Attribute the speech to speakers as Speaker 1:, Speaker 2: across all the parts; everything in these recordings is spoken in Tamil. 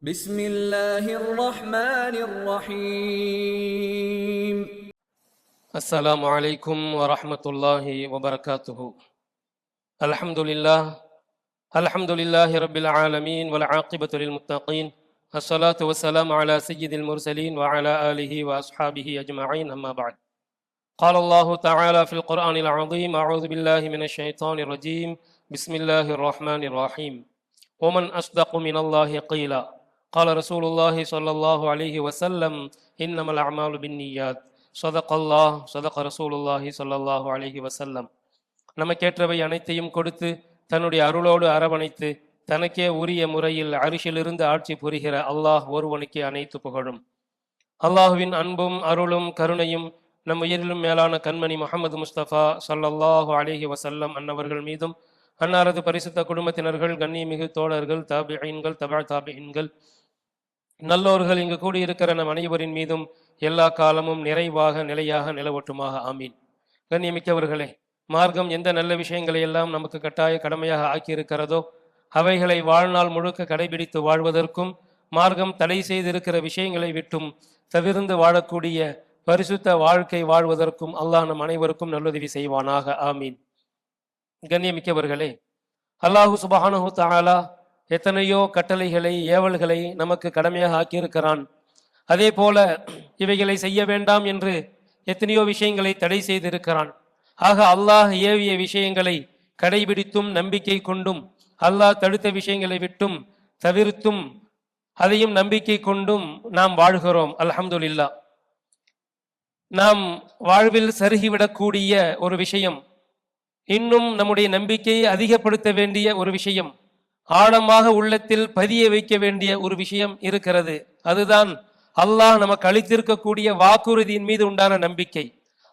Speaker 1: بسم الله الرحمن الرحيم.
Speaker 2: السلام عليكم ورحمة الله وبركاته. الحمد لله رب العالمين والعاقبة للمتقين. الصلاة والسلام على سيد المرسلين وعلى آله وأصحابه أجمعين، أما بعد. قال الله تعالى في القرآن العظيم: أعوذ بالله من الشيطان الرجيم، بسم الله الرحمن الرحيم. ومن أصدق من الله قيلا قال رسول الله صلى الله عليه وسلم: إنما الأعمال بالنيات صدق الله صدق رسول الله صلى الله عليه وسلم. நமக்கேற்றவை அனைத்தையும் கொடுத்து தன்னுடைய அருளோடு அரவணைத்து தனக்கே உரிய முறையில் அரிசிலிருந்து ஆட்சி புரிகிற அல்லாஹ் ஒருவனுக்கே அனைத்து புகழும். அல்லாஹுவின் அன்பும் அருளும் கருணையும் நம் உயிரிலும் மேலான கண்மணி முஹம்மது முஸ்தபா ஸல்லல்லாஹு அலைஹி வஸல்லம் அன்னவர்கள் மீதும், அன்னாரது பரிசுத்த குடும்பத்தினர்கள், கண்ணியமிகு தோழர்கள், தாபிஈன்கள், தபா தாபிஈன்கள், நல்லோர்கள் இங்கு கூடியிருக்கிற நம் அனைவரின் மீதும் எல்லா காலமும் நிறைவாக நிலையாக நிலவட்டுமாக, ஆமீன். கண்ணியமிக்கவர்களே, மார்க்கம் எந்த நல்ல விஷயங்களை எல்லாம் நமக்கு கட்டாய கடமையாக ஆக்கியிருக்கிறதோ அவைகளை வாழ்நாள் முழுக்க கடைபிடித்து வாழ்வதற்கும், மார்க்கம் தடை செய்திருக்கிற விஷயங்களை விட்டும் தவிர்ந்து வாழக்கூடிய பரிசுத்த வாழ்க்கை வாழ்வதற்கும் அல்லாஹ் நம் அனைவருக்கும் நல்லுதவி செய்வானாக, ஆமீன். கண்ணியமிக்கவர்களே, அல்லாஹு சுப்ஹானஹு தஆலா எத்தனையோ கட்டளைகளை, ஏவல்களை நமக்கு கடமையாக ஆக்கியிருக்கிறான். அதே போல இவைகளை செய்ய வேண்டாம் என்று எத்தனையோ விஷயங்களை தடை செய்திருக்கிறான். ஆக அல்லாஹ் ஏவிய விஷயங்களை கடைபிடித்தும் நம்பிக்கை கொண்டும், அல்லாஹ் தடுத்த விஷயங்களை விட்டும் தவிர்த்தும் அதையும் நம்பிக்கை கொண்டும் நாம் வாழ்கிறோம். அல்ஹம்துலில்லாஹ். நாம் வாழ்வில் சருகிவிடக்கூடிய ஒரு விஷயம், இன்னும் நம்முடைய நம்பிக்கையை அதிகப்படுத்த வேண்டிய ஒரு விஷயம், ஆழமாக உள்ளத்தில் பதிய வைக்க வேண்டிய ஒரு விஷயம் இருக்கிறது. அதுதான் அல்லாஹ் நமக்கு அளித்திருக்கக்கூடிய வாக்குறுதியின் மீது உண்டான நம்பிக்கை.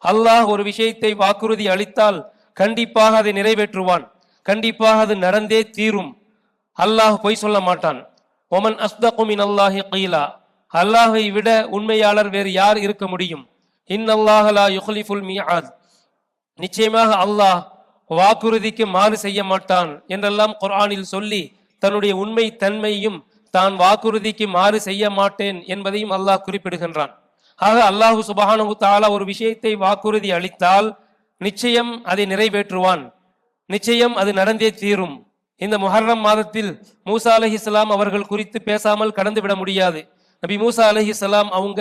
Speaker 2: அல்லாஹ் ஒரு விஷயத்தை வாக்குறுதி அளித்தால் கண்டிப்பாக அதை நிறைவேற்றுவான், கண்டிப்பாக அது நடந்தே தீரும். அல்லாஹ் பொய் சொல்ல மாட்டான். ஒமன் அஸ்தகு மினல்லாஹி கீலா, அல்லாஹை விட உண்மையாளர் வேறு யார் இருக்க முடியும்? இன்னல்லாஹ லா யுக்லிஃபுல் மிஆத், நிச்சயமாக அல்லாஹ் வாக்குறுதிக்கு மாறு செய்ய மாட்டான் என்றெல்லாம் குர்ஆனில் சொல்லி தன்னுடைய உண்மை தன்மையும் தான் வாக்குறுதிக்கு மாறு செய்ய மாட்டேன் என்பதையும் அல்லாஹ் குறிப்பிடுகின்றான். ஆக அல்லாஹு சுப்ஹானஹு தஆலா ஒரு விஷயத்தை வாக்குறுதி அளித்தால் நிச்சயம் அதை நிறைவேற்றுவான், நிச்சயம் அது நடந்தே தீரும். இந்த முஹர்ரம் மாதத்தில் மூசா அலைஹிஸ்ஸலாம் அவர்கள் குறித்து பேசாமல் கடந்து விட முடியாது. நபி மூசா அலைஹிஸ்ஸலாம் அவங்க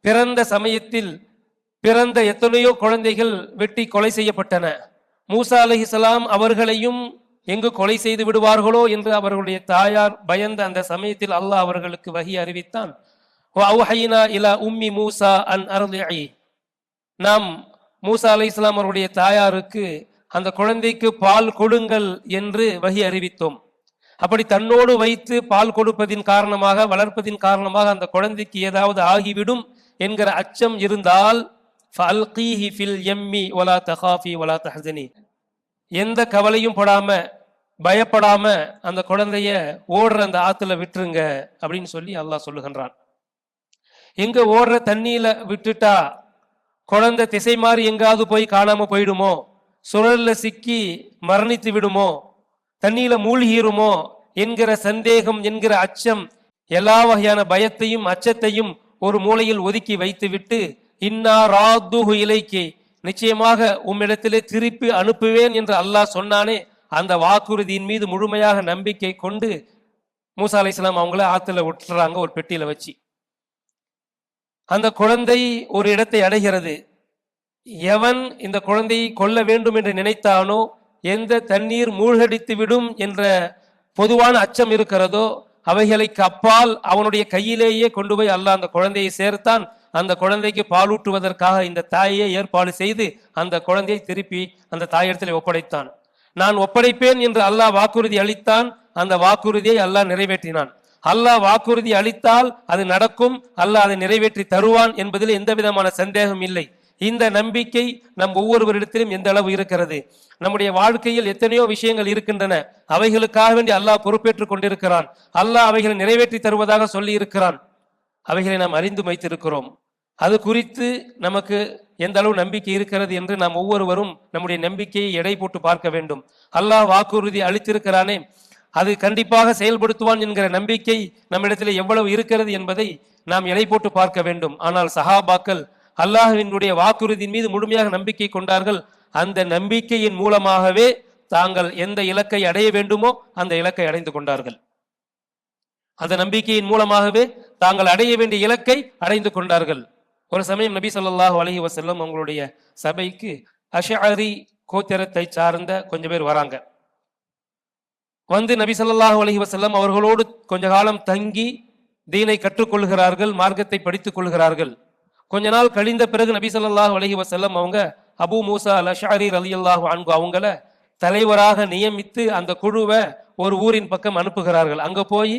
Speaker 2: பிறந்த சமயத்தில் பிறந்த எத்தனையோ குழந்தைகள் வெட்டி கொலை செய்யப்பட்டன. மூசா அலைஹிஸ்ஸலாம் அவர்களையும் எங்கு கொலை செய்து விடுவார்களோ என்று அவர்களுடைய தாயார் பயந்த அந்த சமயத்தில் அல்லாஹ் அவர்களுக்கு வஹி அறிவித்தான். வஅவ்ஹைனா இலா உம்மி மூசா அன் அர்திஇ, நாம் மூசா அலைஹிஸ்ஸலாம் அவருடைய தாயாருக்கு அந்த குழந்தைக்கு பால் கொடுங்கள் என்று வஹி அறிவித்தோம். அப்படி தன்னோடு வைத்து பால் கொடுப்பதின் காரணமாக, வளர்ப்பதின் காரணமாக அந்த குழந்தைக்கு ஏதாவது ஆகிவிடும் என்கிற அச்சம் இருந்தால் ஃபஅல்கீஹி ஃபில் யம்மி வலா தகாஃபி வலா தஹ்ஸனி, எந்த கவலையும் படாம பயப்படாம அந்த குழந்தைய ஓடுற அந்த ஆத்துல விட்டுருங்க அப்படின்னு சொல்லி அல்லாஹ் சொல்லுகின்றான். எங்க ஓடுற தண்ணியில விட்டுட்டா குழந்தை திசை மாறி எங்காவது போய் காணாம போயிடுமோ, சுழல்ல சிக்கி மரணித்து விடுமோ, தண்ணியில மூழ்கிருமோ என்கிற சந்தேகம், என்கிற அச்சம், எல்லா வகையான பயத்தையும் அச்சத்தையும் ஒரு மூலையில் ஒதுக்கி வைத்துவிட்டு, இன்னா ராத்துஹு இலைக்கி, நிச்சயமாக உம்மிடத்திலே திருப்பி அனுப்புவேன் என்று அல்லாஹ் சொன்னானே, அந்த வாக்குறுதியின் மீது முழுமையாக நம்பிக்கை கொண்டு மூசா அலைஹிஸ்ஸலாம் அவங்கள ஆத்துல விட்டுறாங்க ஒரு பெட்டியில வச்சு. அந்த குழந்தை ஒரு இடத்தை அடைகிறது. எவன் இந்த குழந்தையை கொல்ல வேண்டும் என்று நினைத்தானோ, எந்த தண்ணீர் மூழ்கடித்து விடும் என்ற பொதுவான அச்சம் இருக்கிறதோ அவைகளுக்கு அப்பால் அவனுடைய கையிலேயே கொண்டு போய் அல்லாஹ் அந்த குழந்தையை சேர்த்தான். அந்த குழந்தைக்கு பாலூட்டுவதற்காக இந்த தாயை ஏற்பாடு செய்து அந்த குழந்தையை திருப்பி அந்த தாயிடத்தில் ஒப்படைத்தான். நான் ஒப்படைப்பேன் என்று அல்லாஹ் வாக்குறுதி அளித்தான். அந்த வாக்குறுதியை அல்லாஹ் நிறைவேற்றினான். அல்லாஹ் வாக்குறுதி அளித்தால் அது நடக்கும், அல்லாஹ் அதை நிறைவேற்றி தருவான் என்பதில் எந்த விதமான சந்தேகம் இல்லை. இந்த நம்பிக்கை நம் ஒவ்வொருவரிடத்திலும் எந்த அளவு இருக்கிறது? நம்முடைய வாழ்க்கையில் எத்தனையோ விஷயங்கள் இருக்கின்றன, அவைகளுக்காக வேண்டி அல்லாஹ் பொறுப்பேற்றுக் கொண்டிருக்கிறான். அல்லாஹ் அவைகளை நிறைவேற்றி தருவதாக சொல்லி இருக்கிறான். அவைகளை நாம் அறிந்து வைத்திருக்கிறோம். அது குறித்து நமக்கு எந்த அளவு நம்பிக்கை இருக்கிறது என்று நாம் ஒவ்வொருவரும் நம்முடைய நம்பிக்கையை எடை போட்டு பார்க்க வேண்டும். அல்லாஹ் வாக்குறுதி அளித்திருக்கிறானே, அது கண்டிப்பாக செயல்படுத்துவான் என்கிற நம்பிக்கை நம்மிடத்தில் எவ்வளவு இருக்கிறது என்பதை நாம் எடை போட்டு பார்க்க வேண்டும். ஆனால் சஹாபாக்கள் அல்லாஹ்வினுடைய வாக்குறுதியின் மீது முழுமையாக நம்பிக்கை கொண்டார்கள். அந்த நம்பிக்கையின் மூலமாகவே தாங்கள் எந்த இலக்கை அடைய வேண்டுமோ அந்த இலக்கை அடைந்து கொண்டார்கள். அந்த நம்பிக்கையின் மூலமாகவே தாங்கள் அடைய வேண்டிய இலக்கை அடைந்து கொண்டார்கள். ஒரு சமயம் நபி ஸல்லல்லாஹு அலைஹி வஸல்லம் அவங்களுடைய சபைக்கு அஷ்அரி கோத்திரத்தை சார்ந்த கொஞ்சம் பேர் வராங்க. வந்து நபி ஸல்லல்லாஹு அலைஹி வஸல்லம் அவர்களோடு கொஞ்ச காலம் தங்கி தீனை கற்றுக்கொள்கிறார்கள், மார்க்கத்தை படித்துக் கொள்கிறார்கள். கொஞ்ச நாள் கழிந்த பிறகு நபி ஸல்லல்லாஹு அலைஹி வஸல்லம் அவங்க அபூ மூசா அல் அஷ்அரி ரலியல்லாஹு அன்ஹு அவங்கள தலைவராக நியமித்து அந்த குழுவை ஒரு ஊரின் பக்கம் அனுப்புகிறார்கள். அங்க போய்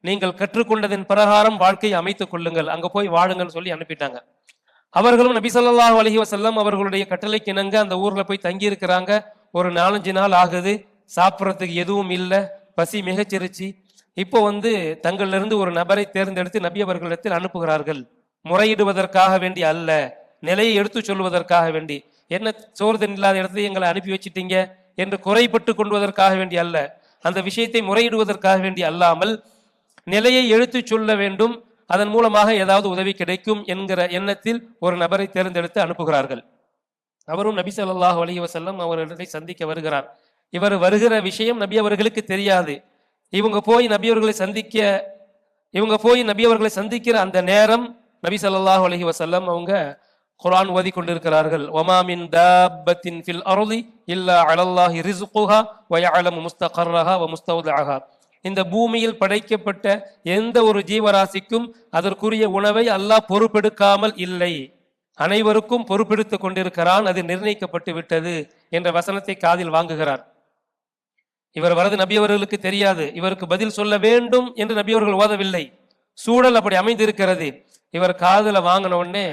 Speaker 2: நீங்கள் கற்றுக்கொண்டதன் பிரகாரம் வாழ்க்கையை அமைத்துக் கொள்ளுங்கள், அங்க போய் வாழுங்கன்னு சொல்லி அனுப்பிட்டாங்க. அவர்களும் நபி ஸல்லல்லாஹு அலைஹி வஸல்லம் அவர்களுடைய கட்டளைக்கு இணங்க அந்த ஊர்ல போய் தங்கி இருக்கிறாங்க. ஒரு 4-5 நாள் ஆகுது, சாப்பிட்றதுக்கு எதுவும் இல்லை, பசி மிகச்சிருச்சு. இப்போ தங்களிலிருந்து ஒரு நபரை தேர்ந்தெடுத்து நபி அவர்களிடத்தில் அனுப்புகிறார்கள். முறையிடுவதற்காக வேண்டி அல்ல, நிலையை எடுத்து சொல்வதற்காக வேண்டி. என்ன சோறு இல்லாத இடத்துல எங்களை அனுப்பி வச்சிட்டீங்க என்று குறைப்பட்டு கொள்வதற்காக வேண்டி அல்ல, அந்த விஷயத்தை முறையிடுவதற்காக வேண்டி அல்லாமல் நிலையை எடுத்து சொல்ல வேண்டும், அதன் மூலமாக ஏதாவது உதவி கிடைக்கும் என்கிற எண்ணத்தில் ஒரு நபரை தேர்ந்தெடுத்து அனுப்புகிறார்கள். அவரும் நபி ஸல்லல்லாஹு அலைஹி வஸல்லம் அவர்களை சந்திக்க வருகிறார். இவர் வருகிற விஷயம் நபி அவர்களுக்கு தெரியாது. இவங்க போய் நபி அவர்களை சந்திக்கிற அந்த நேரம் நபி ஸல்லல்லாஹு அலைஹி வஸல்லம் அவங்க குர்ஆன் ஓதி கொண்டிருக்கிறார்கள். வமா மின் தாப்பத்தின் ஃபில் அர்தி இல்லா அலல்லாஹி ரிஸ்குஹா வ யஅலமு முஸ்தகர்ரஹா வ முஸ்தௌதஅஹா. இந்த பூமியில் படைக்கப்பட்ட எந்த ஒரு ஜீவராசிக்கும் அதற்குரிய உணவை அல்லாஹ் பொறுப்பெடுக்காமல் இல்லை, அனைவருக்கும் பொறுப்பெடுத்துக் கொண்டிருக்கிறான், அது நிர்ணயிக்கப்பட்டு விட்டது என்ற வசனத்தை காதில் வாங்குகிறார். இவர் வரது நபி அவர்களுக்கு தெரியாது, இவருக்கு பதில் சொல்ல வேண்டும் என்று நபி அவர்கள் ஓதவில்லை, சூழல் அப்படி அமைந்திருக்கிறது. இவர் காதுல வாங்கின உடனே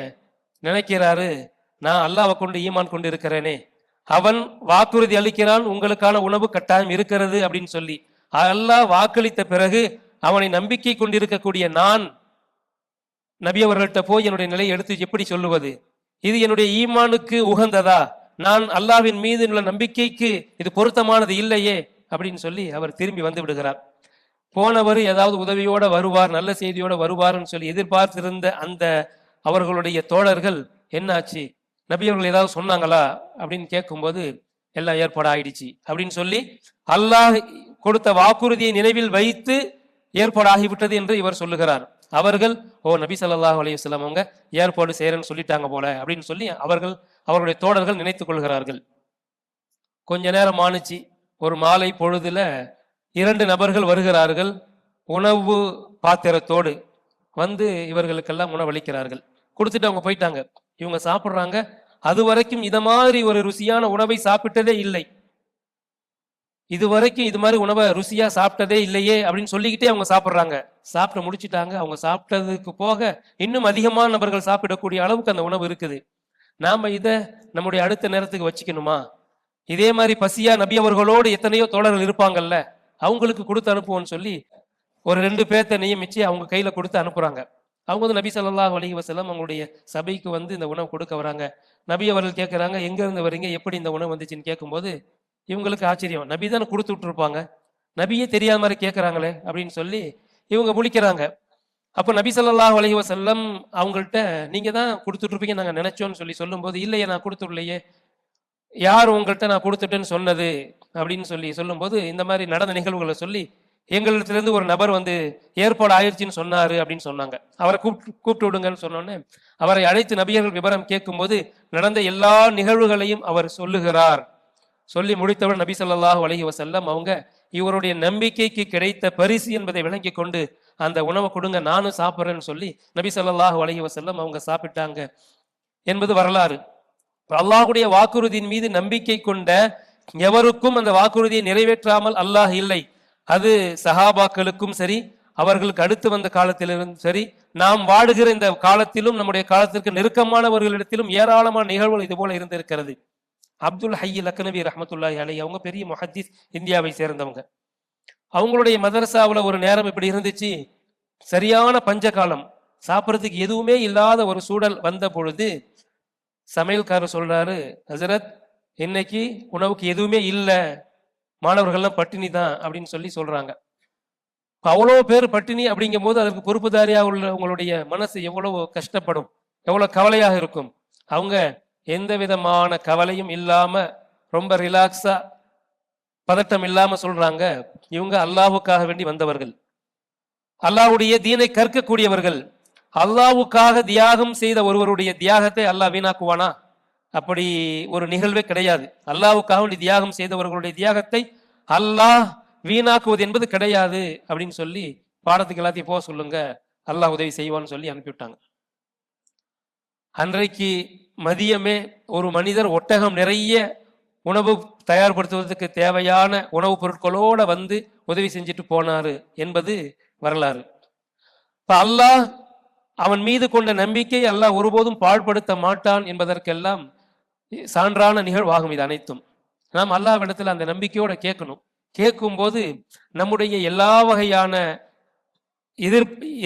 Speaker 2: நினைக்கிறாரு, நான் அல்லாஹ்வை கொண்டு ஈமான் கொண்டு இருக்கிறேனே, அவன் வாக்குறுதி அளிக்கிறான், உங்களுக்கான உணவு கட்டாயம் இருக்கிறது அப்படின்னு சொல்லி. அல்லாஹ் வாக்களித்த பிறகு அவனை நம்பிக்கை கொண்டிருக்கக்கூடிய நான் நபி அவர்கள்ட்ட போய் என்னுடைய நிலையை எடுத்து எப்படி சொல்லுவது? இது என்னுடைய ஈமானுக்கு உகந்ததா? நான் அல்லாஹ்வின் மீது உள்ள நம்பிக்கைக்கு இது பொருத்தமானது இல்லையே அப்படின்னு சொல்லி அவர் திரும்பி வந்து விடுகிறார். போனவர் ஏதாவது உதவியோட வருவார், நல்ல செய்தியோட வருவார்னு சொல்லி எதிர்பார்த்திருந்த அந்த அவர்களுடைய தோழர்கள் என்னாச்சு, நபி அவர்கள் ஏதாவது சொன்னாங்களா அப்படின்னு கேட்கும்போது எல்லாம் ஏற்பாடு ஆயிடுச்சு அப்படின்னு சொல்லி அல்லாஹ் கொடுத்த வாக்குறுதியை நினைவில் வைத்து ஏற்பாடாகிவிட்டது என்று இவர் சொல்லுகிறார். அவர்கள் நபி ஸல்லல்லாஹு அலைஹி வஸல்லம் அவங்க ஏற்பாடு செய்யறேன்னு சொல்லிட்டாங்க போல அப்படின்னு சொல்லி அவர்களுடைய தோழர்கள் நினைத்துக் கொள்கிறார்கள். கொஞ்ச நேரம் ஆணுச்சு, ஒரு மாலை பொழுதுல 2 நபர்கள் வருகிறார்கள். உணவு பாத்திரத்தோடு இவர்களுக்கெல்லாம் உணவளிக்கிறார்கள். கொடுத்துட்டு அவங்க போயிட்டாங்க. இவங்க சாப்பிட்றாங்க. அது வரைக்கும் இத மாதிரி ஒரு ருசியான உணவை சாப்பிட்டதே இல்லை, இதுவரைக்கும் இது மாதிரி உணவை ருசியா சாப்பிட்டதே இல்லையே அப்படின்னு சொல்லிக்கிட்டே அவங்க சாப்பிட்றாங்க. சாப்பிட்டு முடிச்சுட்டாங்க. அவங்க சாப்பிட்டதுக்கு போக இன்னும் அதிகமான நபர்கள் சாப்பிடக்கூடிய அளவுக்கு அந்த உணவு இருக்குது. நாம இதை நம்முடைய அடுத்த நேரத்துக்கு வச்சுக்கணுமா? இதே மாதிரி பசியா நபி அவர்களோடு எத்தனையோ தோழர்கள் இருப்பாங்கல்ல, அவங்களுக்கு கொடுத்து அனுப்புவோம்னு சொல்லி ஒரு 2 பேர்த்த நியமிச்சு அவங்க கையில கொடுத்து அனுப்புறாங்க. அவங்க நபி ஸல்லல்லாஹு அலைஹி வஸல்லம் அவங்களுடைய சபைக்கு இந்த உணவு கொடுக்க வராங்க. நபி அவர்கள் கேட்கறாங்க, எங்க இருந்து வரீங்க, எப்படி இந்த உணவு வந்துச்சுன்னு கேட்கும்போது இவங்களுக்கு ஆச்சரியம், நபி தானே கொடுத்து விட்டுருப்பாங்க, நபியே தெரியாத மாதிரி கேட்கறாங்களே அப்படின்னு சொல்லி இவங்க முழிக்கிறாங்க. அப்போ நபி ஸல்லல்லாஹு அலைஹி வஸல்லம் அவங்கள்ட்ட நீங்க தான் கொடுத்துட்டு இருப்பீங்க நாங்க நினைச்சோன்னு சொல்லி சொல்லும்போது, இல்லையே நான் கொடுத்துடலையே, யார் உங்கள்கிட்ட நான் கொடுத்துட்டேன்னு சொன்னது அப்படின்னு சொல்லி சொல்லும்போது இந்த மாதிரி நடந்த நிகழ்வுகளை சொல்லி எங்களிடத்திலிருந்து ஒரு நபர் ஏற்பாடு ஆயிடுச்சுன்னு சொன்னாரு அப்படின்னு சொன்னாங்க. அவரை கூப்பிட்டு விடுங்கன்னு சொன்னோன்னே அவரை அழைத்து நபியர்கள் விவரம் கேட்கும்போது நடந்த எல்லா நிகழ்வுகளையும் அவர் சொல்லுகிறார். சொல்லி முடித்தவர் நபி ஸல்லல்லாஹு அலைஹி வஸல்லம் அவங்க இவருடைய நம்பிக்கைக்கு கிடைத்த பரிசு என்பதை விளங்கி கொண்டு அந்த உணவை கொடுங்க, நானும் சாப்பிட்றேன்னு சொல்லி நபி ஸல்லல்லாஹு அலைஹி வஸல்லம் அவங்க சாப்பிட்டாங்க என்பது வரலாறு. அல்லாஹ்வுடைய வாக்குறுதியின் மீது நம்பிக்கை கொண்ட எவருக்கும் அந்த வாக்குறுதியை நிறைவேற்றாமல் அல்லாஹ் இல்லை. அது சஹாபாக்களுக்கும் சரி, அவர்களுக்கு அடுத்து வந்த காலத்திலிருந்து சரி, நாம் வாடுகிற இந்த காலத்திலும் நம்முடைய காலத்திற்கு நெருக்கமானவர்களிடத்திலும் ஏராளமான நிகழ்வுகள் இது போல இருந்திருக்கிறது. அப்துல் ஹை லக்னவி ரஹ்மத்துல்லாஹி அலைஹி அவங்க பெரிய முஹத்திஸ், இந்தியாவை சேர்ந்தவங்க. அவங்களுடைய மதரசாவில் ஒரு நேரம் இப்படி இருந்துச்சு, சரியான பஞ்ச காலம், சாப்பிட்றதுக்கு எதுவுமே இல்லாத ஒரு சூழல் வந்த பொழுது சமையல்காரர் சொல்றாரு, ஹசரத் இன்னைக்கு உணவுக்கு எதுவுமே இல்லை, மாணவர்கள்லாம் பட்டினி தான் அப்படின்னு சொல்லி சொல்றாங்க. அவ்வளோ பேர் பட்டினி அப்படிங்கும் போது அதற்கு பொறுப்புதாரியா உள்ள உங்களுடைய மனசு எவ்வளவு கஷ்டப்படும், எவ்வளவு கவலையாக இருக்கும். அவங்க எந்த விதமான கவலையும் இல்லாம ரொம்ப ரிலாக்ஸா பதட்டம் இல்லாம சொல்றாங்க, இவங்க அல்லாஹ்வுக்காக வேண்டி வந்தவர்கள், அல்லாஹ்வுடைய தீனை கற்கக்கூடியவர்கள். அல்லாஹ்வுக்காக தியாகம் செய்த ஒருவருடைய தியாகத்தை அல்லாஹ் வீணாக்குவானா? அப்படி ஒரு நிகழ்வே கிடையாது. அல்லாஹ்வுக்காக வேண்டி தியாகம் செய்தவர்களுடைய தியாகத்தை அல்லாஹ் வீணாக்குவது என்பது கிடையாது அப்படின்னு சொல்லி பாடத்துக்கு எல்லாத்தையும் போக சொல்லுங்க, அல்லாஹ் உதவி செய்வான்னு சொல்லி அனுப்பிவிட்டாங்க. அன்றைக்கு மதியமே ஒரு மனிதர் ஒட்டகம் நிறைய உணவு தயார்படுத்துவதற்கு தேவையான உணவுப் பொருட்களோட வந்து உதவி செஞ்சுட்டு போனாரு என்பது வரலாறு. இப்ப அல்லாஹ் அவன் மீது கொண்ட நம்பிக்கை அல்லாஹ் ஒருபோதும் பாழ்படுத்த மாட்டான் என்பதற்கெல்லாம் சான்றான நிகழ்வாகும் இது அனைத்தும். நாம் அல்லாஹ்விடத்தில் அந்த நம்பிக்கையோட கேட்கணும். கேட்கும்போது நம்முடைய எல்லா வகையான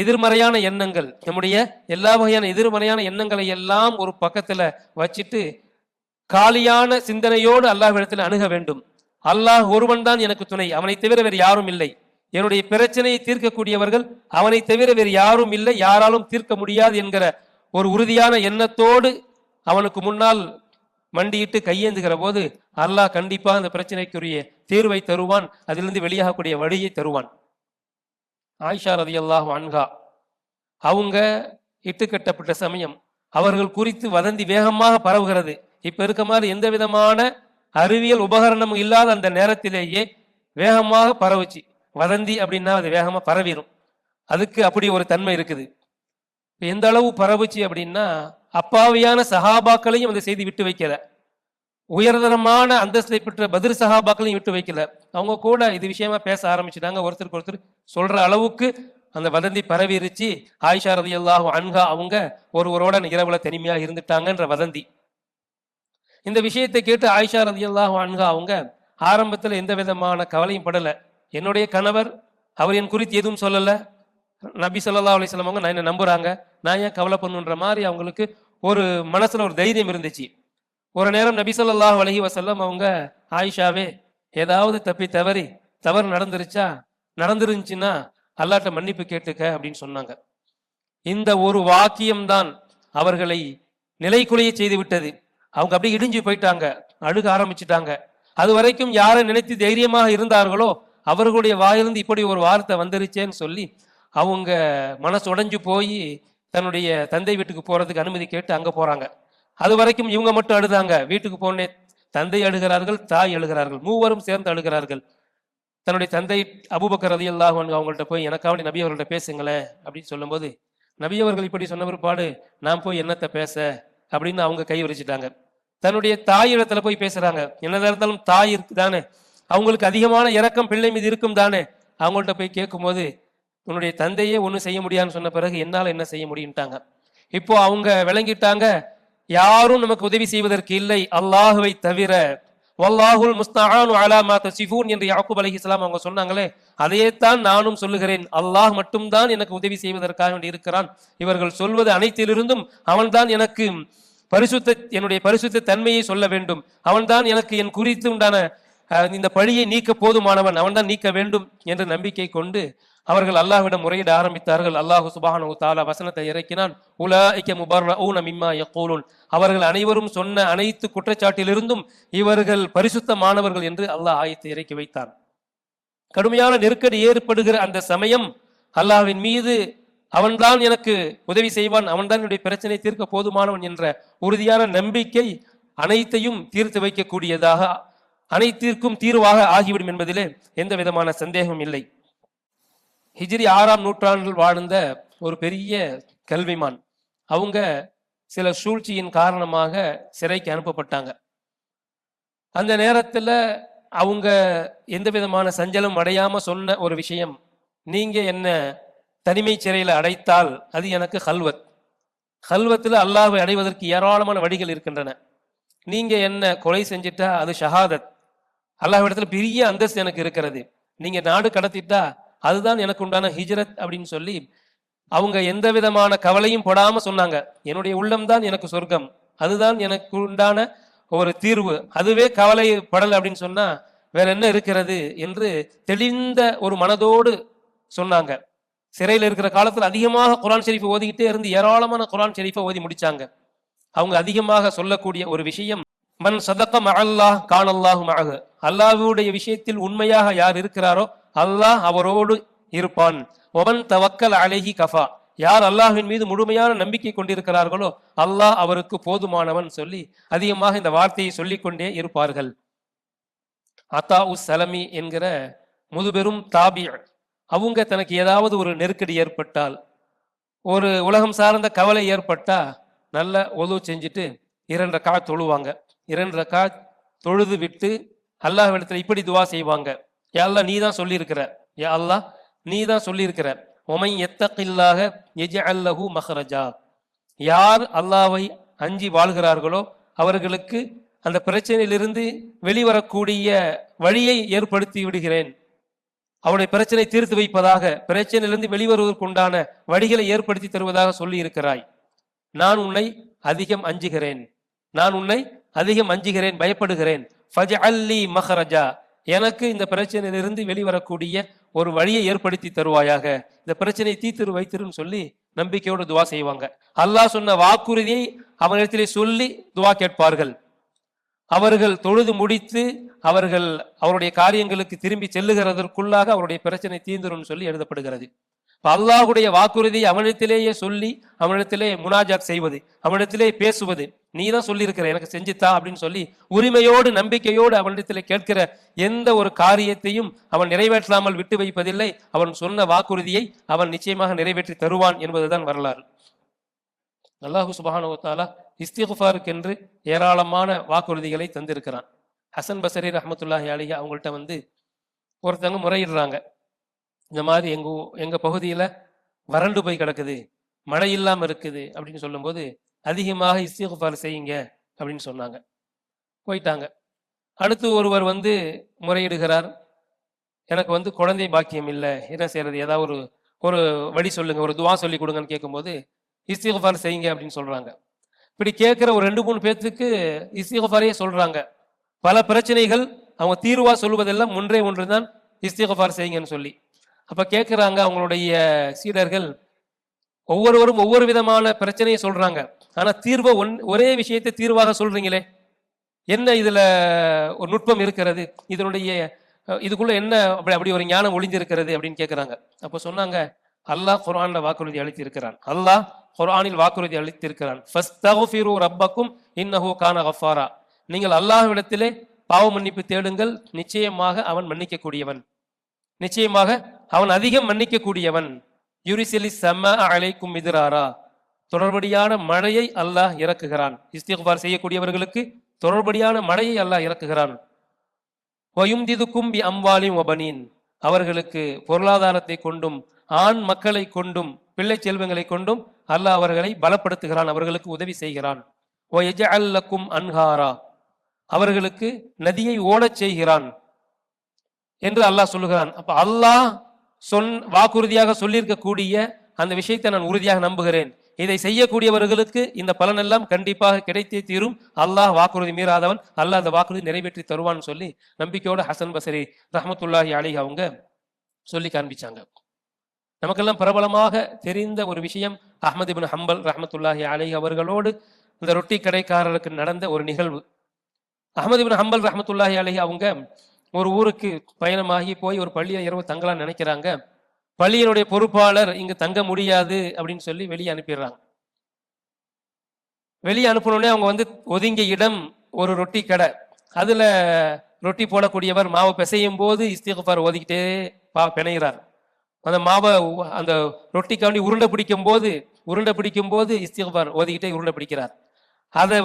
Speaker 2: எதிர்மறையான எண்ணங்கள், நம்முடைய எல்லா வகையான எதிர்மறையான எண்ணங்களை எல்லாம் ஒரு பக்கத்துல வச்சுட்டு காலியான சிந்தனையோடு அல்லாஹ்விடத்தில் அணுக வேண்டும். அல்லாஹ் ஒருவன் தான் எனக்கு துணை, அவனை தவிர வேறு யாரும் இல்லை. என்னுடைய பிரச்சனையை தீர்க்கக்கூடியவர்கள் அவனை தவிர வேறு யாரும் இல்லை, யாராலும் தீர்க்க முடியாது என்கிற ஒரு உறுதியான எண்ணத்தோடு அவனுக்கு முன்னால் மண்டியிட்டு கையேந்துகிற போது அல்லாஹ் கண்டிப்பா அந்த பிரச்சனைக்குரிய தீர்வை தருவான், அதிலிருந்து வெளியாகக்கூடிய வழியை தருவான். ஆயிஷா ரலியல்லாஹு அன்ஹா அவங்க இட்டுக்கட்டப்பட்ட சமயம் அவர்கள் குறித்து வதந்தி வேகமாக பரவுகிறது. இப்ப இருக்க மாதிரி எந்த விதமான அறிவியல் உபகரணம் இல்லாத அந்த நேரத்திலேயே வேகமாக பரவுச்சு. வதந்தி அப்படின்னா அது வேகமா பரவிடும், அதுக்கு அப்படி ஒரு தன்மை இருக்குது. எந்த அளவு பரவுச்சு அப்படின்னா அப்பாவியான சஹாபாக்களையும் அந்த செய்தி விட்டு வைக்கல, உயர்தரமான அந்தஸ்தை பெற்ற பதிர் சஹாபாக்களையும் விட்டு வைக்கல. அவங்க கூட இது விஷயமா பேச ஆரம்பிச்சுட்டாங்க, ஒருத்தருக்கு ஒருத்தர் சொல்ற அளவுக்கு அந்த வதந்தி பரவிருச்சு. ஆயிஷா ரலியல்லாஹு அன்ஹா அவங்க ஒருவரோட இரவுல தனிமையா இருந்துட்டாங்கன்ற வதந்தி. இந்த விஷயத்தை கேட்டு ஆயிஷா ரலியல்லாஹு அன்ஹா அவங்க ஆரம்பத்துல எந்த விதமான கவலையும் படல. என்னுடைய கணவர் அவர் என் குறித்து எதுவும் சொல்லல, நபி ஸல்லல்லாஹு அலைஹி வஸல்லம் அவங்க நான் என்ன நம்புறாங்க, நான் ஏன் கவலை பண்ணுன்ற மாதிரி அவங்களுக்கு ஒரு மனசுல ஒரு தைரியம் இருந்துச்சு. ஒரு நேரம் நபி ஸல்லல்லாஹு அலைஹி வஸல்லம் அவங்க ஆயிஷாவே ஏதாவது தவறு நடந்துருந்துச்சுன்னா அல்லாஹ்ட்ட மன்னிப்பு கேட்டுக்க அப்படின்னு சொன்னாங்க. இந்த ஒரு வாக்கியம்தான் அவர்களை நிலைக்குலைய செய்து விட்டது. அவங்க அப்படியே இடிஞ்சு போயிட்டாங்க, அழுக ஆரம்பிச்சுட்டாங்க. அது வரைக்கும் யாரை நினைத்து தைரியமாக இருந்தார்களோ அவர்களுடைய வாயிலிருந்து இப்படி ஒரு வார்த்தை வந்துருச்சேன்னு சொல்லி அவங்க மனசு உடைஞ்சு போய் தன்னுடைய தந்தை வீட்டுக்கு போறதுக்கு அனுமதி கேட்டு அங்க போறாங்க. அது வரைக்கும் இவங்க மட்டும் அழுதாங்க. வீட்டுக்கு போனே தந்தை அழுகிறார்கள், தாய் அழுகிறார்கள், மூவரும் சேர்ந்து அழுகிறார்கள். தன்னுடைய தந்தை அபூபக்கர் ரலியல்லாஹு அன்ஹு அவங்கள்ட்ட போய் எனக்காக நபி அவர்கள்ட்ட பேசுங்களேன் அப்படின்னு சொல்லும்போது நபி அவர்கள் இப்படி சொன்ன பிற்பாடு நான் போய் என்னத்தை பேச அப்படின்னு அவங்க கை விரிச்சிட்டாங்க. தன்னுடைய தாய் இடத்துல போய் பேசுறாங்க. என்னதான் இருந்தாலும் தாய் இருக்குதானே, அவங்களுக்கு அதிகமான இரக்கம் பிள்ளை மீது இருக்கும் தானே. அவங்கள்ட்ட போய் கேட்கும்போது உன்னுடைய தந்தையே ஒன்றும் செய்ய முடியாதுன்னு சொன்ன பிறகு என்னால் என்ன செய்ய முடியும்ட்டாங்க. இப்போ அவங்க விளங்கிட்டாங்க, யாரும் நமக்கு உதவி செய்வதற்கு இல்லை அல்லாஹுவை தவிர. வல்லாஹுல் முஸ்தஆனு அலா மா தசிஃபூன் என்று யாக்கூப் அலைஹிஸ்ஸலாம் அவங்க சொன்னாங்களே, அதையேத்தான் நானும் சொல்லுகிறேன். அல்லாஹ் மட்டும்தான் எனக்கு உதவி செய்வதற்காக வேண்டி இருக்கிறான். இவர்கள் சொல்வது அனைத்திலிருந்தும் அவன்தான் எனக்கு என்னுடைய பரிசுத்த தன்மையை சொல்ல வேண்டும், அவன்தான் எனக்கு என் குறித்து உண்டான இந்த பழியை நீக்க போதுமானவன், அவன்தான் நீக்க வேண்டும் என்ற நம்பிக்கை கொண்டு அவர்கள் அல்லாஹ்விடம் முறையிட ஆரம்பித்தார்கள். அல்லாஹு சுப்ஹானஹு வ தஆலா வசனத்தை இறக்கினான். உலாயிக முபர்ரஊன மிம்மா யகூலுன், அவர்கள் அனைவரும் சொன்ன அனைத்து குற்றச்சாட்டிலிருந்தும் இவர்கள் பரிசுத்தமானவர்கள் என்று அல்லாஹ் ஆயத்தை இறக்கி வைத்தான். கடுமையான நெருக்கடி ஏற்படுகிற அந்த சமயம் அல்லாஹ்வின் மீது அவன்தான் எனக்கு உதவி செய்வான், அவன்தான் என்னுடைய பிரச்சனை தீர்க்க போதுமானவன் என்ற உறுதியான நம்பிக்கை அனைத்தையும் தீர்த்து வைக்கக்கூடியதாக, அனைத்திற்கும் தீர்வாக ஆகிவிடும் என்பதிலே எந்த விதமான சந்தேகமும் இல்லை. ஹிஜ்ரி 6ஆம் நூற்றாண்டில் வாழ்ந்த ஒரு பெரிய கல்விமான் அவங்க சில சூழ்ச்சியின் காரணமாக சிறைக்கு அனுப்பப்பட்டாங்க. அந்த நேரத்தில் அவங்க எந்த விதமான சஞ்சலம் அடையாம சொன்ன ஒரு விஷயம், நீங்க என்ன தனிமை சிறையில் அடைத்தால் அது எனக்கு ஹல்வத்தில் அல்லாஹ்வை அடைவதற்கு ஏராளமான வழிகள் இருக்கின்றன. நீங்க என்ன கொலை செஞ்சிட்டா அது ஷஹாதத், அல்லாஹ்விடத்துல பெரிய அந்தஸ்து எனக்கு இருக்கிறது. நீங்க நாடு கடத்திட்டா அதுதான் எனக்கு உண்டான ஹிஜ்ரத் அப்படின்னு சொல்லி அவங்க எந்த விதமான கவலையும் படாம சொன்னாங்க. என்னுடைய உள்ளம்தான் எனக்கு சொர்க்கம், அதுதான் எனக்கு உண்டான ஒரு தீர்வு, அதுவே கவலை படலை அப்படின்னு சொன்னா வேற என்ன இருக்கிறது என்று தெளிந்த ஒரு மனதோடு சொன்னாங்க. சிறையில் இருக்கிற காலத்தில் அதிகமாக குர்ஆன் ஷரீஃபை ஓதிக்கிட்டே இருந்து ஏராளமான குர்ஆன் ஷரீஃபை ஓதி முடிச்சாங்க. அவங்க அதிகமாக சொல்லக்கூடிய ஒரு விஷயம், மன் சதக மஅல்லாஹ் கானல்லாஹு மஅஹு, அல்லாஹ்வுடைய விஷயத்தில் உண்மையாக யார் இருக்கிறாரோ அல்லாஹ் அவரோடு இருப்பான். ஒமன் தவக்கல் அலைஹி கஃபா, யார் அல்லாஹ்வின் மீது முழுமையான நம்பிக்கை கொண்டிருக்கிறார்களோ அல்லாஹ் அவருக்கு போதுமானவன் சொல்லி அதிகமாக இந்த வார்த்தையை சொல்லிக்கொண்டே இருப்பார்கள். அத்தா உஸ் சலமி என்கிற முதுபெரும் தாபி, அவங்க தனக்கு ஏதாவது ஒரு நெருக்கடி ஏற்பட்டால், ஒரு உலகம் சார்ந்த கவலை ஏற்பட்டா நல்ல ஒது செஞ்சுட்டு 2 ரக்காத் தொழுவாங்க. 2 ரக்காத் தொழுது விட்டு அல்லாஹ்விடத்தில் இப்படி துவா செய்வாங்க, யா அல்லாஹ் நீ தான் சொல்லியிருக்கிற, யா அல்லாஹ் நீ தான் சொல்லியிருக்கிற, ஒமை யத்தகில்லாஹ யஜ்அல் லஹு மஹ்ரஜா, யார் அல்லாஹ்வை அஞ்சி வாழ்கிறார்களோ அவர்களுக்கு அந்த பிரச்சனையிலிருந்து வெளிவரக்கூடிய வழியை ஏற்படுத்தி விடுகிறேன். அவருடைய பிரச்சனை தீர்த்து வைப்பதாக, பிரச்சனையிலிருந்து வெளிவருவதற்குண்டான வழிகளை ஏற்படுத்தி தருவதாக சொல்லி இருக்கிறாய். நான் உன்னை அதிகம் அஞ்சுகிறேன், நான் உன்னை அதிகம் அஞ்சுகிறேன், பயப்படுகிறேன். ஃபஜஅல்லி மஹ்ரஜா, எனக்கு இந்த பிரச்சனையிலிருந்து வெளிவரக்கூடிய ஒரு வழியை ஏற்படுத்தி தருவாயாக, இந்த பிரச்சனையை தீர்த்து வைத்திருன்னு சொல்லி நம்பிக்கையோடு துவா செய்வாங்க. அல்லாஹ் சொன்ன வாக்குறுதியை அவனிடத்திலே சொல்லி துவா கேட்பார்கள். அவர்கள் தொழுது முடித்து அவர்கள் அவருடைய காரியங்களுக்கு திரும்பி செல்லுகிறதற்குள்ளாக அவருடைய பிரச்சனை தீர்ந்துரும் சொல்லி எழுதப்படுகிறது. அல்லாஹுடைய வாக்குறுதி அவனிடத்திலேயே சொல்லி அவனிடத்திலே முனாஜாத் செய்வது, அவனிடத்திலே பேசுவது, நீ தான் சொல்லியிருக்கிற எனக்கு செஞ்சுத்தா அப்படின்னு சொல்லி உரிமையோடு நம்பிக்கையோடு அவனிடத்திலே கேட்கிற எந்த ஒரு காரியத்தையும் அவன் நிறைவேற்றாமல் விட்டு வைப்பதில்லை. அவன் சொன்ன வாக்குறுதியை அவன் நிச்சயமாக நிறைவேற்றி தருவான் என்பதுதான் வரலாறு. அல்லாஹு சுப்ஹானஹு வ தஆலா இஸ்திக்ஃபாருக்கு என்று ஏராளமான வாக்குறுதிகளை தந்திருக்கிறான். ஹசன் பஸரி ரஹ்மத்துல்லாஹி அலைஹி அவங்கள்ட்ட ஒருத்தவங்க முறையிடுறாங்க, இந்த மாதிரி எங்க பகுதியில வறண்டு போய் கிடக்குது, மழை இல்லாம இருக்குது அப்படின்னு சொல்லும்போது அதிகமாக இஸ்திக்ஃபார் செய்யுங்க அப்படின்னு சொன்னாங்க. போயிட்டாங்க. அடுத்து ஒருவர் முறையிடுகிறார், எனக்கு குழந்தை பாக்கியம் இல்லை, என்ன செய்யறது, ஏதாவது ஒரு வழி சொல்லுங்க, ஒரு துவா சொல்லி கொடுங்கன்னு கேட்கும்போது இஸ்திக்ஃபார் செய்யுங்க அப்படின்னு சொல்றாங்க. இப்படி கேட்கிற ஒரு 2-3 பேர்த்துக்கு இஸ்திக்ஃபாரையே சொல்றாங்க. பல பிரச்சனைகள் அவங்க தீர்வா சொல்லுவதெல்லாம் ஒன்று தான் இஸ்திக்ஃபார் செய்யுங்கன்னு சொல்லி. அப்ப கேட்கிறாங்க அவங்களுடைய சீடர்கள், ஒவ்வொருவரும் ஒவ்வொரு விதமான பிரச்சனையை சொல்றாங்க, ஆனா தீர்வை ஒரே விஷயத்தை தீர்வாக சொல்றீங்களே, என்ன இதுல ஒரு நுட்பம் இருக்கிறது, இதுக்குள்ள என்ன அப்படி ஒரு ஞானம் ஒளிஞ்சிருக்கிறது அப்படின்னு கேட்கிறாங்க. அப்ப சொன்னாங்க, அல்லாஹ் குர்ஆன்ல வாக்குறுதி அளித்திருக்கிறான், அல்லாஹ் குர்ஆனில் வாக்குறுதி அளித்திருக்கிறான், ஃபஸ்தக்ஃபிரு ரப்பக்கும் இன்னஹு கான கஃபாரா, நீங்கள் அல்லாஹ்விடத்திலே பாவ மன்னிப்பு தேடுங்கள், நிச்சயமாக அவன் மன்னிக்கக்கூடியவன், நிச்சயமாக அவன் அதிகம் மன்னிக்கக்கூடியவன். யுரிசிலி ஸமா அலைக்கும் மித்ராரா, தொடர்படியான மழையை அல்லாஹ் இறக்குகிறான், இஸ்திக்ஃபார் செய்யக்கூடியவர்களுக்கு தொடர்படியான மழையை அல்லாஹ் இறக்குகிறான். வயும்திதுக்கும் பி அம்வாலின் வபனீன், அவர்களுக்கு பொருளாதாரத்தை கொண்டும் ஆண் மக்களை கொண்டும் பிள்ளை செல்வங்களை கொண்டும் அல்லாஹ் அவர்களை பலப்படுத்துகிறான், அவர்களுக்கு உதவி செய்கிறான். வயஜஅல் லக்கும் அன்ஹாரா, அவர்களுக்கு நதியை ஓடச் செய்கிறான் என்று அல்லாஹ் சொல்லுகிறான். அப்ப அல்லாஹ் வாக்குறுதியாக சொல்லியிருக்கக்கூடிய அந்த விஷயத்தை நான் உறுதியாக நம்புகிறேன். இதை செய்யக்கூடியவர்களுக்கு இந்த பலன் எல்லாம் கண்டிப்பாக கிடைத்தே தீரும், அல்லாஹ் வாக்குறுதி மீறாதவன், அல்லாஹ் அந்த வாக்குறுதி நிறைவேற்றி தருவான்னு சொல்லி நம்பிக்கையோட ஹசன் பஸரி ரஹ்மத்துல்லாஹி அலைஹி அவங்க சொல்லி காண்பிச்சாங்க. நமக்கெல்லாம் பிரபலமாக தெரிந்த ஒரு விஷயம், அஹ்மத் இப்னு ஹம்பல் ரஹ்மத்துல்லாஹி அலைஹி அவர்களோடு இந்த ரொட்டி கடைக்காரருக்கு நடந்த ஒரு நிகழ்வு. அஹ்மத் இப்னு ஹம்பல் ரஹ்மத்துல்லாஹி அலைஹி அவங்க ஒரு ஊருக்கு பயணமாகி போய் ஒரு பள்ளியில் இரவு தங்கலாம்னு நினைக்கிறாங்க. பள்ளியினுடைய பொறுப்பாளர் இங்கு தங்க முடியாது அப்படின்னு சொல்லி வெளியே அனுப்பிடுறாங்க. வெளியே அனுப்பினோடனே அவங்க ஒதுங்கிய இடம் ஒரு ரொட்டி கடை, அதுல ரொட்டி போடக்கூடியவர் மாவை பிசையும் போது இஸ்திக்ஃபார் ஓதிக்கிட்டே பிணைகிறார். அந்த மாவை அந்த ரொட்டிக்காண்டி உருண்டை பிடிக்கும் போது இஸ்திக்ஃபார் ஓதிக்கிட்டே உருண்டை பிடிக்கிறார். அதை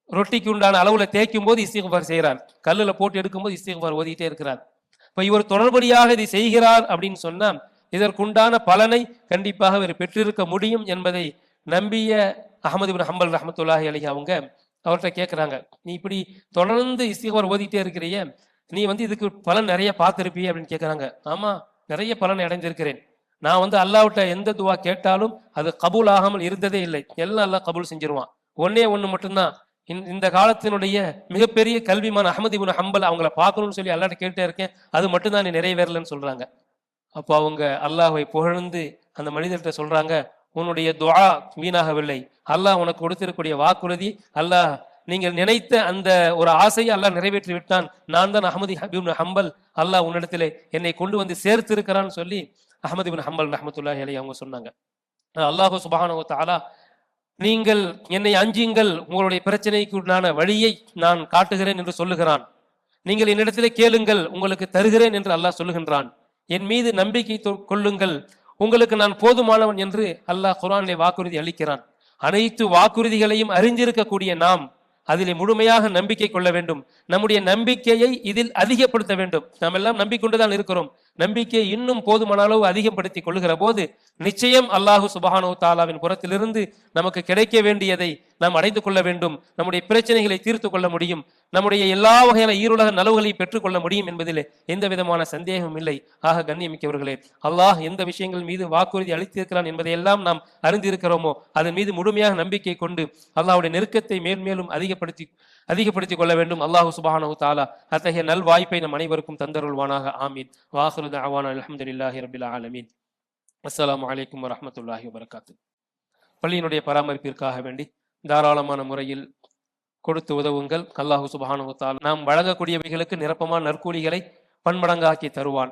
Speaker 2: ரொட்டிக்கு உண்டான அளவுல தேய்க்கும் போது இஸ்திக்ஃபார் செய்கிறார், கல்லுல போட்டு எடுக்கும்போது இஸ்திக்ஃபார் ஓதிக்கிட்டே இருக்கிறார். இப்ப இவர் தொடர்படியாக இதை செய்கிறார் அப்படின்னு சொன்னா இதற்குண்டான பலனை கண்டிப்பாக இவர் பெற்றிருக்க முடியும் என்பதை நம்பிய அஹ்மத் இப்னு ஹம்பல் ரஹ்மத்துல்லாஹி அலைஹி அவங்க அவர்கிட்ட கேட்கிறாங்க, நீ இப்படி தொடர்ந்து இஸ்திக்ஃபார் ஓதிட்டே இருக்கிறீங்க, நீ இதுக்கு பலன் நிறைய பார்த்திருப்பிய அப்படின்னு கேட்கிறாங்க. ஆமா, நிறைய பலனை அடைந்திருக்கிறேன். நான் அல்லாஹ்விட்ட எந்த துவா கேட்டாலும் அது கபூல் ஆகாமல் இருந்ததே இல்லை, எல்லாம் அல்லாஹ் கபூல் செஞ்சிருவான். ஒண்ணே ஒண்ணு மட்டும்தான், இந்த காலத்தினுடைய மிகப்பெரிய கல்விமான் அஹ்மது இப்னு ஹம்பல் அவங்கள பார்க்கணும்னு சொல்லி அல்லாஹ்ட்ட கேட்டே இருக்கேன், அது மட்டும்தான் நீ நிறைவேறலன்னு சொல்றாங்க. அப்போ அவங்க அல்லாஹ்வை புகழ்ந்து அந்த மனிதர்கிட்ட சொல்றாங்க, உன்னுடைய துஆ வீணாகவில்லை, அல்லாஹ் உனக்கு கொடுத்திருக்கக்கூடிய வாக்குறுதி, அல்லாஹ் நீங்கள் நினைத்த அந்த ஒரு ஆசையை அல்லாஹ் நிறைவேற்றி விட்டான். நான் தான் அஹ்மது இப்னு ஹம்பல், அல்லாஹ் உன்னிடத்திலே என்னை கொண்டு வந்து சேர்த்திருக்கிறான்னு சொல்லி அஹ்மது இப்னு ஹம்பல் ரஹ்மத்துல்லாஹி அலைஹி அவங்க சொன்னாங்க. அல்லாஹ் சுப்ஹானஹு வ தஆலா, நீங்கள் என்னை அஞ்சுங்கள், உங்களுடைய பிரச்சனைக்குண்டான வழியை நான் காட்டுகிறேன் என்று சொல்லுகிறான். நீங்கள் என்னிடத்திலே கேளுங்கள், உங்களுக்கு தருகிறேன் என்று அல்லாஹ் சொல்லுகின்றான். என் மீது நம்பிக்கை கொள்ளுங்கள், உங்களுக்கு நான் போதுமானவன் என்று அல்லாஹ் குர்ஆனிலே வாக்குறுதி அளிக்கிறான். அனைத்து வாக்குறுதிகளையும் அறிந்திருக்கக்கூடிய நாம் அதிலே முழுமையாக நம்பிக்கை கொள்ள வேண்டும். நம்முடைய நம்பிக்கையை இதில் அதிகப்படுத்த வேண்டும். நாம் எல்லாம் நம்பிக்கொண்டுதான் இருக்கிறோம். நம்பிக்கையை இன்னும் போதுமான அளவு அதிகப்படுத்திக் கொள்ளுகிற போது நிச்சயம் அல்லாஹு சுப்ஹானஹு வ தஆலாவின் புறத்திலிருந்து நமக்கு கிடைக்க வேண்டியதை நாம் அடைந்து கொள்ள வேண்டும். நம்முடைய பிரச்சனைகளை தீர்த்து கொள்ள முடியும். நம்முடைய எல்லா வகையான ஈருலக நலவுகளை பெற்றுக்கொள்ள முடியும் என்பதிலே எந்த விதமான சந்தேகமும் இல்லை. ஆக கண்ணியமிக்கவர்களே, அல்லாஹ் எந்த விஷயங்கள் மீது வாக்குறுதி அளித்திருக்கிறான் என்பதையெல்லாம் நாம் அறிந்திருக்கிறோமோ அதன் மீது முழுமையாக நம்பிக்கை கொண்டு அல்லாஹ்வுடைய நெருக்கத்தை மேன்மேலும் அதிகப்படுத்திக் கொள்ள வேண்டும். அல்லாஹு சுப்ஹானஹு வ தஆலா அத்தகைய நல் வாய்ப்பை நம் அனைவருக்கும் தந்தருள்வானாக. ஆமீன். வாஹிரு தஅவானா அல்ஹம்துலில்லாஹி ரப்பில் ஆலமீன். அஸ்ஸலாமு அலைக்கும் வரஹ்மத்துல்லாஹி வபரகாத்துஹு. பள்ளியினுடைய பராமரிப்பிற்காக வேண்டி தாராளமான முறையில் கொடுத்து உதவுங்கள். அல்லாஹு சுப்ஹானஹு வ தஆலா நாம் வழங்கக்கூடியவைகளுக்கு நிரப்பமான நற்கூலிகளை பன்மடங்காக்கி தருவான்.